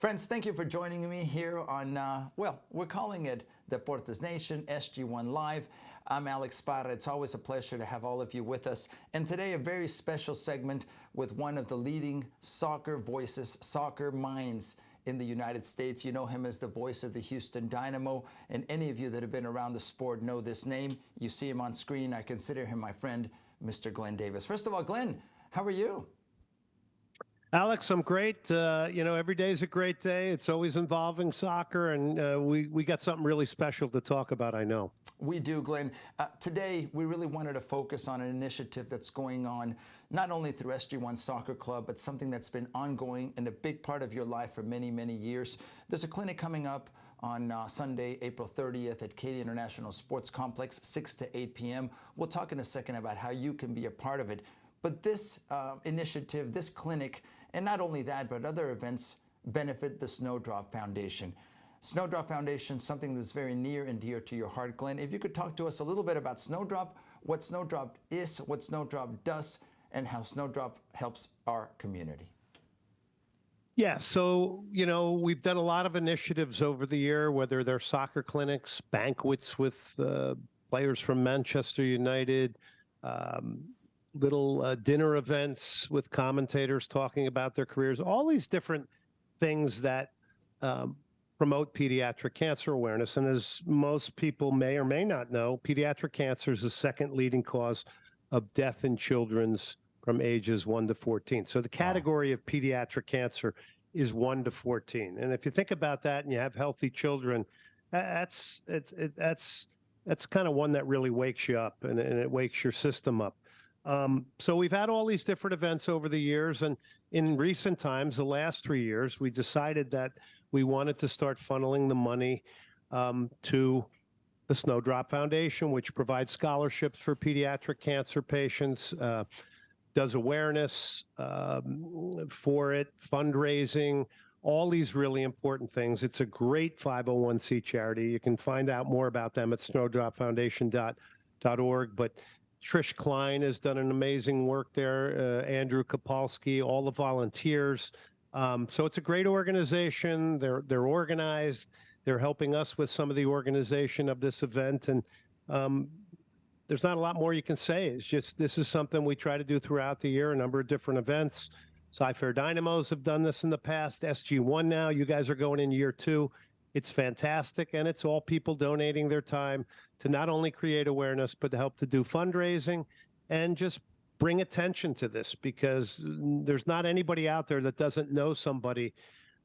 Friends, thank you for joining me here on, we're calling it Deportes Nation, SG1 Live. I'm Alex Parra. It's always a pleasure to have all of you with us. And today, a very special segment with one of the leading soccer voices, soccer minds in the United States. You know him as the voice of the Houston Dynamo, and any of you that have been around the sport know this name. You see him on screen. I consider him my friend, Mr. Glenn Davis. First of all, Glenn, how are you? Alex, I'm great. Every day is a great day. It's always involving soccer, and we got something really special to talk about, I know. We do, Glenn. Today, we really wanted to focus on an initiative that's going on not only through SG1 Soccer Club, but something that's been ongoing and a big part of your life for many, many years. There's a clinic coming up on Sunday, April 30th at Katy International Sports Complex, 6 to 8 p.m. We'll talk in a second about how you can be a part of it. But this initiative, this clinic, and not only that, but other events benefit the Snowdrop Foundation. Snowdrop Foundation, something that's very near and dear to your heart, Glenn. If you could talk to us a little bit about Snowdrop, what Snowdrop is, what Snowdrop does, and how Snowdrop helps our community. Yeah, so, we've done a lot of initiatives over the year, whether they're soccer clinics, banquets with players from Manchester United, little dinner events with commentators talking about their careers, all these different things that promote pediatric cancer awareness. And as most people may or may not know, pediatric cancer is the second leading cause of death in children from ages 1 to 14. So the category of pediatric cancer is 1 to 14. And if you think about that and you have healthy children, that's kind of one that really wakes you up and it wakes your system up. So we've had all these different events over the years, and in recent times, the last 3 years, we decided that we wanted to start funneling the money to the Snowdrop Foundation, which provides scholarships for pediatric cancer patients, does awareness for it, fundraising, all these really important things. It's a great 501c charity. You can find out more about them at snowdropfoundation.org. But Trish Klein has done an amazing work there, Andrew Kopalski, all the volunteers. So it's a great organization. They're organized. They're helping us with some of the organization of this event. And there's not a lot more you can say. It's just this is something we try to do throughout the year, a number of different events. Cy-Fair Dynamos have done this in the past. SG1 now, you guys are going in year 2. It's fantastic, and it's all people donating their time to not only create awareness, but to help to do fundraising and just bring attention to this, because there's not anybody out there that doesn't know somebody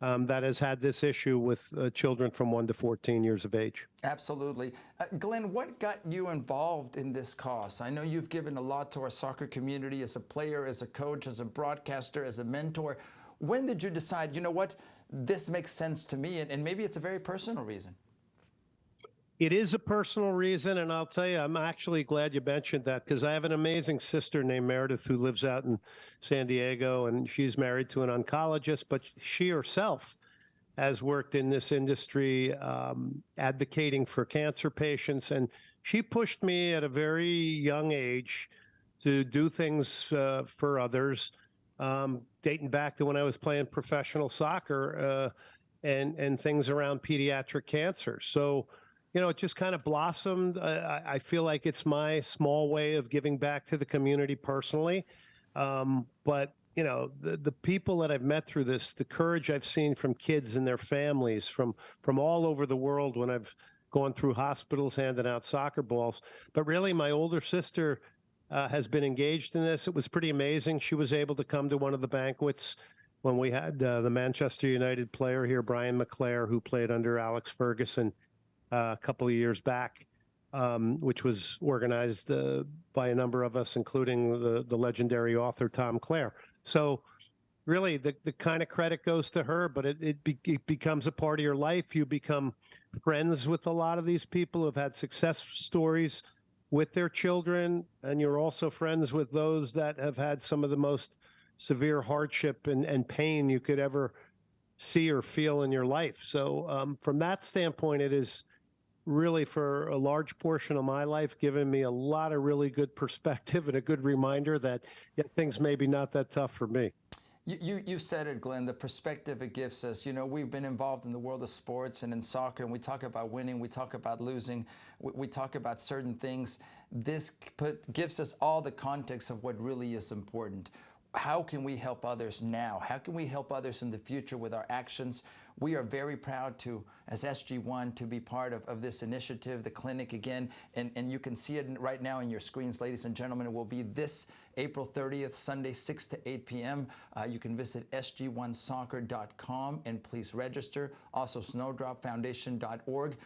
that has had this issue with children from 1 to 14 years of age. Absolutely. Glenn, what got you involved in this cause? I know you've given a lot to our soccer community as a player, as a coach, as a broadcaster, as a mentor. When did you decide, you know what, this makes sense to me, and maybe it's a very personal reason? It is a personal reason, and I'll tell you, I'm actually glad you mentioned that, because I have an amazing sister named Meredith who lives out in San Diego, and she's married to an oncologist, but she herself has worked in this industry advocating for cancer patients, and she pushed me at a very young age to do things for others, dating back to when I was playing professional soccer and things around pediatric cancer. So, it just kind of blossomed. I feel like it's my small way of giving back to the community personally. But, the people that I've met through this, the courage I've seen from kids and their families from all over the world when I've gone through hospitals handing out soccer balls. But really, my older sister has been engaged in this. It was pretty amazing. She was able to come to one of the banquets when we had the Manchester United player here, Brian McClair, who played under Alex Ferguson a couple of years back, which was organized by a number of us, including the legendary author Tom Clare. So really, the kind of credit goes to her, but it becomes a part of your life. You become friends with a lot of these people who have had success stories with their children, and you're also friends with those that have had some of the most severe hardship and pain you could ever see or feel in your life. So from that standpoint, it is really, for a large portion of my life, given me a lot of really good perspective and a good reminder that things may be not that tough for me. You said it, Glenn, the perspective it gives us. You know, we've been involved in the world of sports and in soccer, and we talk about winning, we talk about losing, we talk about certain things. This gives us all the context of what really is important. How can we help others now? How can we help others in the future with our actions? We are very proud to, as SG1, to be part of this initiative, the clinic again, and you can see it right now in your screens, ladies and gentlemen. It will be this April 30th, Sunday, 6 to 8 p.m. You can visit sg1soccer.com and please register. Also, snowdropfoundation.org.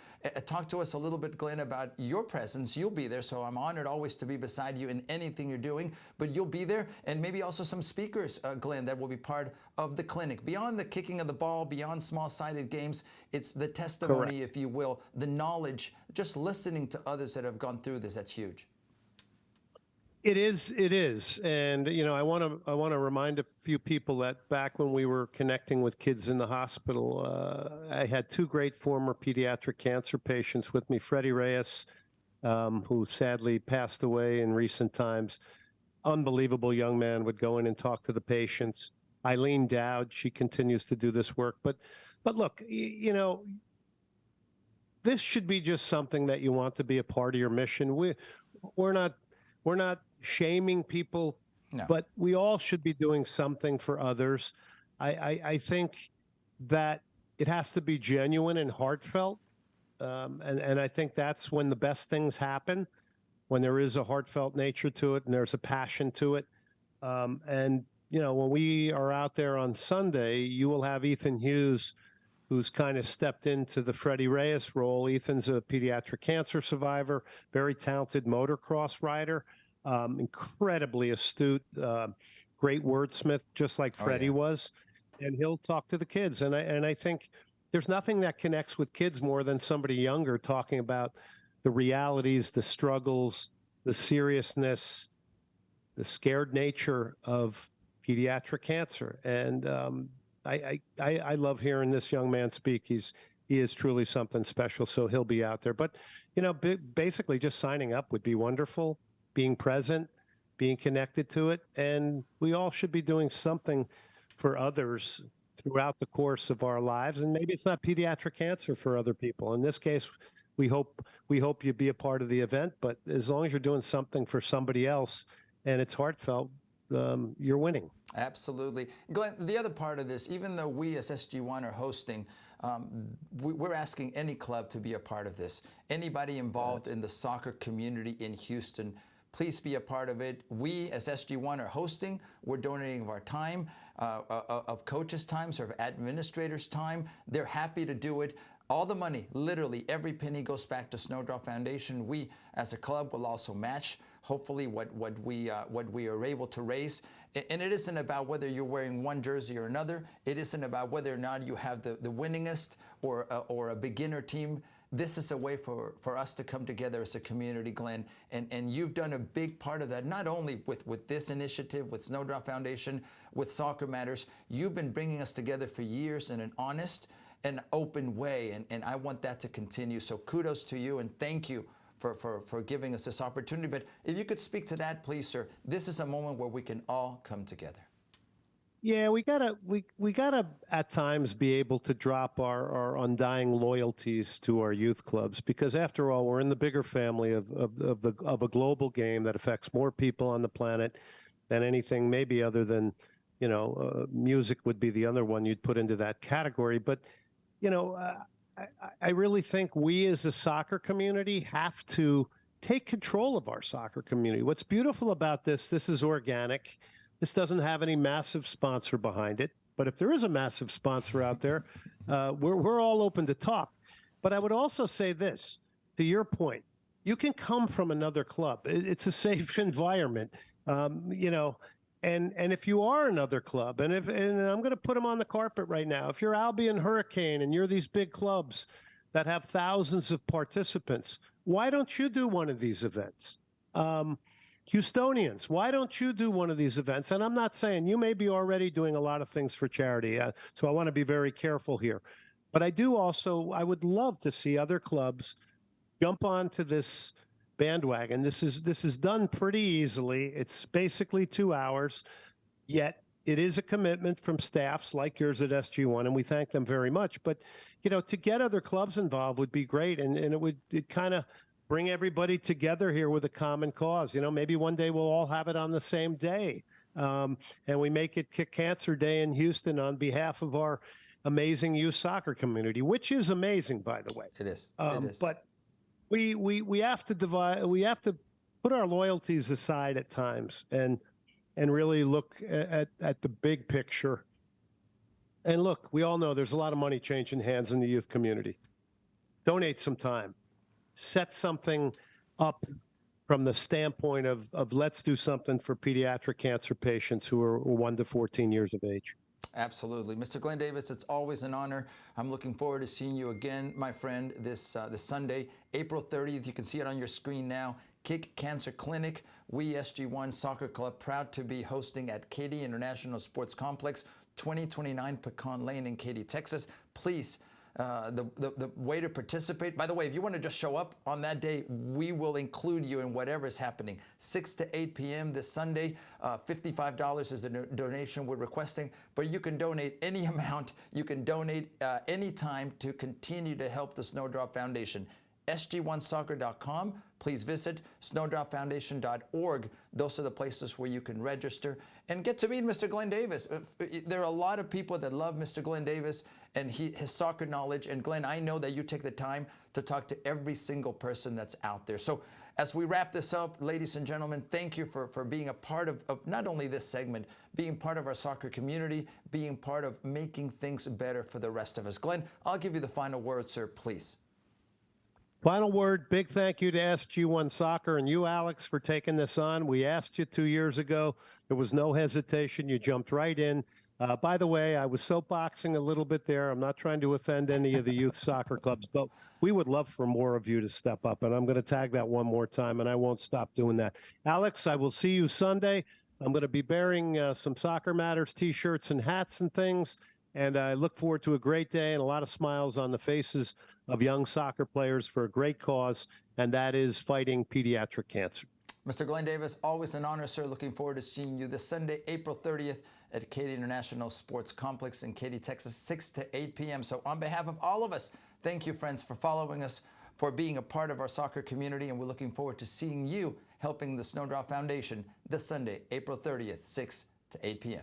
Talk to us a little bit, Glenn, about your presence. You'll be there, so I'm honored always to be beside you in anything you're doing, but you'll be there, and maybe also some speakers, Glenn, that will be part of the clinic. Beyond the kicking of the ball, beyond small-sided games, it's the testimony, Correct. if you will, the knowledge, just listening to others that have gone through this. That's huge. It is, and you know, I want to remind a few people that back when we were connecting with kids in the hospital, I had two great former pediatric cancer patients with me, Freddie Reyes, who sadly passed away in recent times. Unbelievable young man, would go in and talk to the patients. Eileen Dowd, she continues to do this work, but look, you know, this should be just something that you want to be a part of your mission. We're not shaming people, No. but we all should be doing something for others. I think that it has to be genuine and heartfelt, and I think that's when the best things happen, when there is a heartfelt nature to it and there's a passion to it. And you know, when we are out there on Sunday, you will have Ethan Hughes, who's kind of stepped into the Freddie Reyes role. Ethan's a pediatric cancer survivor, very talented motocross rider, incredibly astute, great wordsmith, just like Freddie was. And he'll talk to the kids. And I think there's nothing that connects with kids more than somebody younger talking about the realities, the struggles, the seriousness, the scared nature of pediatric cancer. And I love hearing this young man speak. He is truly something special. So he'll be out there. But, you know, basically just signing up would be wonderful, being present, being connected to it. And we all should be doing something for others throughout the course of our lives. And maybe it's not pediatric cancer for other people. In this case, we hope you be a part of the event. But as long as you're doing something for somebody else and it's heartfelt, you're winning. Absolutely. Glenn, the other part of this, even though we as SG1 are hosting, we're asking any club to be a part of this. Anybody involved in the soccer community in Houston, please be a part of it. We as SG1 are hosting. We're donating of our time, of coaches' time, of administrators' time. They're happy to do it. All the money, literally every penny, goes back to Snowdrop Foundation. We as a club will also match, hopefully, what we are able to raise. And it isn't about whether you're wearing one jersey or another. It isn't about whether or not you have the winningest or a beginner team. This is a way for us to come together as a community, Glenn. And you've done a big part of that, not only with this initiative, with Snowdrop Foundation, with Soccer Matters. You've been bringing us together for years in an honest and open way. And I want that to continue. So kudos to you and thank you for giving us this opportunity. But if you could speak to that, please, sir. This is a moment where we can all come together. Yeah, we gotta at times be able to drop our undying loyalties to our youth clubs, because after all, we're in the bigger family of a global game that affects more people on the planet than anything, maybe other than, you know, music would be the other one you'd put into that category. But, you know, I really think we as a soccer community have to take control of our soccer community. What's beautiful about this is organic. This doesn't have any massive sponsor behind it. But if there is a massive sponsor out there, we're all open to talk. But I would also say this, to your point, you can come from another club. It's a safe environment, you know. And if you are another club, and I'm going to put them on the carpet right now, if you're Albion Hurricane and you're these big clubs that have thousands of participants, why don't you do one of these events? Houstonians, why don't you do one of these events? And I'm not saying, you may be already doing a lot of things for charity, so I want to be very careful here. But I would love to see other clubs jump onto this bandwagon. This is done pretty easily. It's basically 2 hours, yet it is a commitment from staffs like yours at SG1, and we thank them very much. But, to get other clubs involved would be great, and it kind of bring everybody together here with a common cause. Maybe one day we'll all have it on the same day, and we make it Kick Cancer Day in Houston on behalf of our amazing youth soccer community, which is amazing, by the way. It is. It is. But we have to divide. We have to put our loyalties aside at times and really look at the big picture. And look, we all know there's a lot of money changing hands in the youth community. Donate some time. Set something up from the standpoint of let's do something for pediatric cancer patients who are 1 to 14 years of age. Absolutely. Mr. Glenn Davis, it's always an honor. I'm looking forward to seeing you again, my friend, this Sunday, April 30th. You can see it on your screen now. Kick Cancer Clinic. We, SG1 Soccer Club, proud to be hosting at Katy International Sports Complex, 2029 Pecan Lane in Katy, Texas. Please, the way to participate, by the way, if you want to just show up on that day, we will include you in whatever is happening. 6 to 8 p.m. this Sunday, $55 is the donation we're requesting, but you can donate any amount. You can donate any time to continue to help the Snowdrop Foundation. SG1soccer.com. Please visit snowdropfoundation.org. Those are the places where you can register and get to meet Mr. Glenn Davis. There are a lot of people that love Mr. Glenn Davis and his soccer knowledge. And Glenn, I know that you take the time to talk to every single person that's out there. So as we wrap this up, ladies and gentlemen, thank you for being a part of not only this segment, being part of our soccer community, being part of making things better for the rest of us. Glenn, I'll give you the final word, sir, please. Final word, big thank you to SG1 Soccer and you, Alex, for taking this on. We asked you 2 years ago. There was no hesitation. You jumped right in. By the way, I was soapboxing a little bit there. I'm not trying to offend any of the youth soccer clubs, but we would love for more of you to step up. And I'm going to tag that one more time, and I won't stop doing that. Alex, I will see you Sunday. I'm going to be bearing some Soccer Matters T-shirts and hats and things. And I look forward to a great day and a lot of smiles on the faces of young soccer players for a great cause, and that is fighting pediatric cancer. Mr. Glenn Davis, always an honor, sir. Looking forward to seeing you this Sunday, April 30th at Katy International Sports Complex in Katy, Texas, 6 to 8 p.m. So on behalf of all of us, thank you, friends, for following us, for being a part of our soccer community, and we're looking forward to seeing you helping the Snowdrop Foundation this Sunday, April 30th, 6 to 8 p.m.